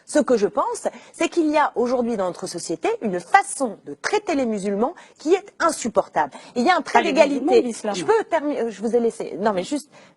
Ce que je pense, c'est qu'il y a aujourd'hui dans notre société une façon de traiter les musulmans qui est insupportable. Il y a un trait d'égalité. Je peux terminer, je vous ai laissé. Non mais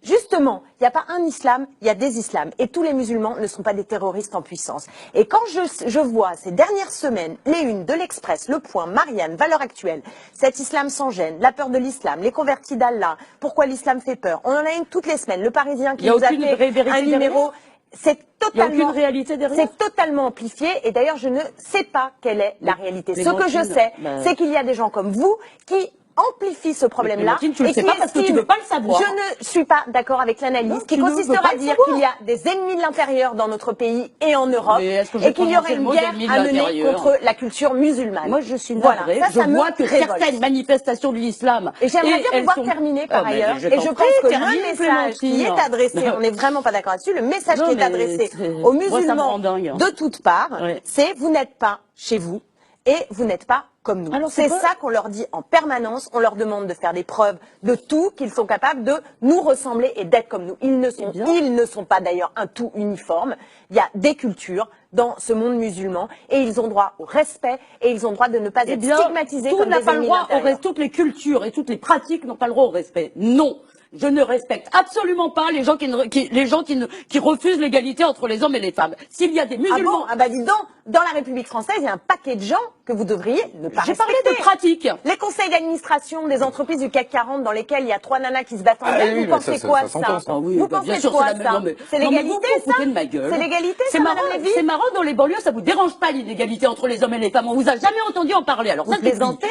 justement, il n'y a pas un islam, il y a des islams. Et tous les musulmans ne sont pas des terroristes en puissance. Et quand je vois ces dernières semaines, les unes de l'Express, Le Point, Marianne, Valeurs Actuelles, cet islam sans gêne, la peur de l'islam, les convertis d'Allah, pourquoi l'islam fait peur. On en a une toutes les semaines. Le Parisien qui nous a fait un numéro, c'est totalement amplifié. Et d'ailleurs, je ne sais pas quelle est la réalité. Ce que je sais, c'est qu'il y a des gens comme vous qui amplifie ce problème-là. Tu ne le sais pas parce que tu ne veux pas le savoir. Je ne suis pas d'accord avec l'analyse qui consistera à dire qu'il y a des ennemis de l'intérieur dans notre pays et en Europe et qu'il y aurait une guerre à mener contre la culture musulmane. Moi, je suis navrée. Voilà, je vois que certaines manifestations de l'islam... Et j'aimerais bien pouvoir terminer par ailleurs. Et je pense que le message qui est adressé, on n'est vraiment pas d'accord là-dessus, le message qui est adressé aux musulmans de toutes parts, c'est vous n'êtes pas chez vous et vous n'êtes pas comme nous. C'est ça qu'on leur dit en permanence. On leur demande de faire des preuves de tout, qu'ils sont capables de nous ressembler et d'être comme nous. Ils ne sont pas d'ailleurs un tout uniforme. Il y a des cultures dans ce monde musulman et ils ont droit au respect et ils ont droit de ne pas être stigmatisés comme des ennemis de l'intérieur. Toutes les cultures et toutes les pratiques n'ont pas le droit au respect. Non. Je ne respecte absolument pas les gens qui refusent l'égalité entre les hommes et les femmes. S'il y a des musulmans... Ah bah dis donc, dans la République française, il y a un paquet de gens que vous devriez ne pas respecter. J'ai parlé de pratiques. Les conseils d'administration des entreprises du CAC 40 dans lesquels il y a 3 nanas qui se battent en gueule, vous pensez quoi ça? Vous pensez quoi ça? C'est l'égalité ça? C'est l'égalité ça, Madame Lévy? C'est marrant, dans les banlieues, ça vous dérange pas l'inégalité entre les hommes et les femmes. On vous a jamais entendu en parler. Alors vous plaisantez,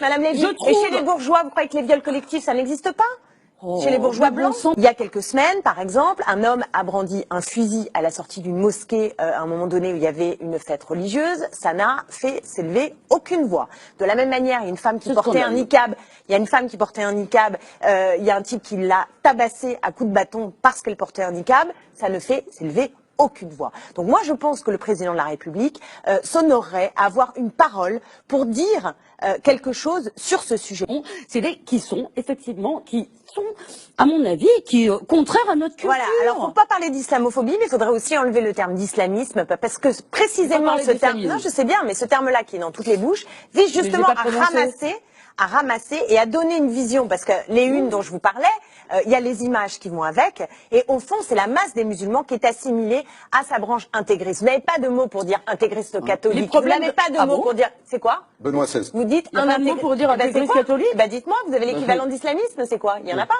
Madame Lévy? Et chez les bourgeois, vous croyez que les viols collectifs, ça n'existe pas? Chez les bourgeois blancs. Il y a quelques semaines, par exemple, un homme a brandi un fusil à la sortie d'une mosquée à un moment donné où il y avait une fête religieuse. Ça n'a fait s'élever aucune voix. De la même manière, il y a une femme qui portait un niqab. Il y a une femme qui portait un niqab. Il y a un type qui l'a tabassée à coups de bâton parce qu'elle portait un niqab. Ça ne fait s'élever aucune voix. Donc moi, je pense que le président de la République s'honorerait à avoir une parole pour dire quelque chose sur ce sujet. C'est des qui sont, à mon avis, contraires à notre culture. Voilà, alors faut pas parler d'islamophobie, mais il faudrait aussi enlever le terme d'islamisme, parce que précisément ce terme, non je sais bien, mais ce terme-là qui est dans toutes les bouches, vise justement à ramasser et à donner une vision, parce que les unes dont je vous parlais, il y a les images qui vont avec, et au fond, c'est la masse des musulmans qui est assimilée à sa branche intégriste. Vous n'avez pas de mots pour dire intégriste catholique. Vous n'avez pas de mots pour dire... C'est quoi? Benoît XVI. Vous dites un mot pour dire intégriste catholique? Bah dites-moi, vous avez l'équivalent d'islamisme, c'est quoi? Il n'y en a pas.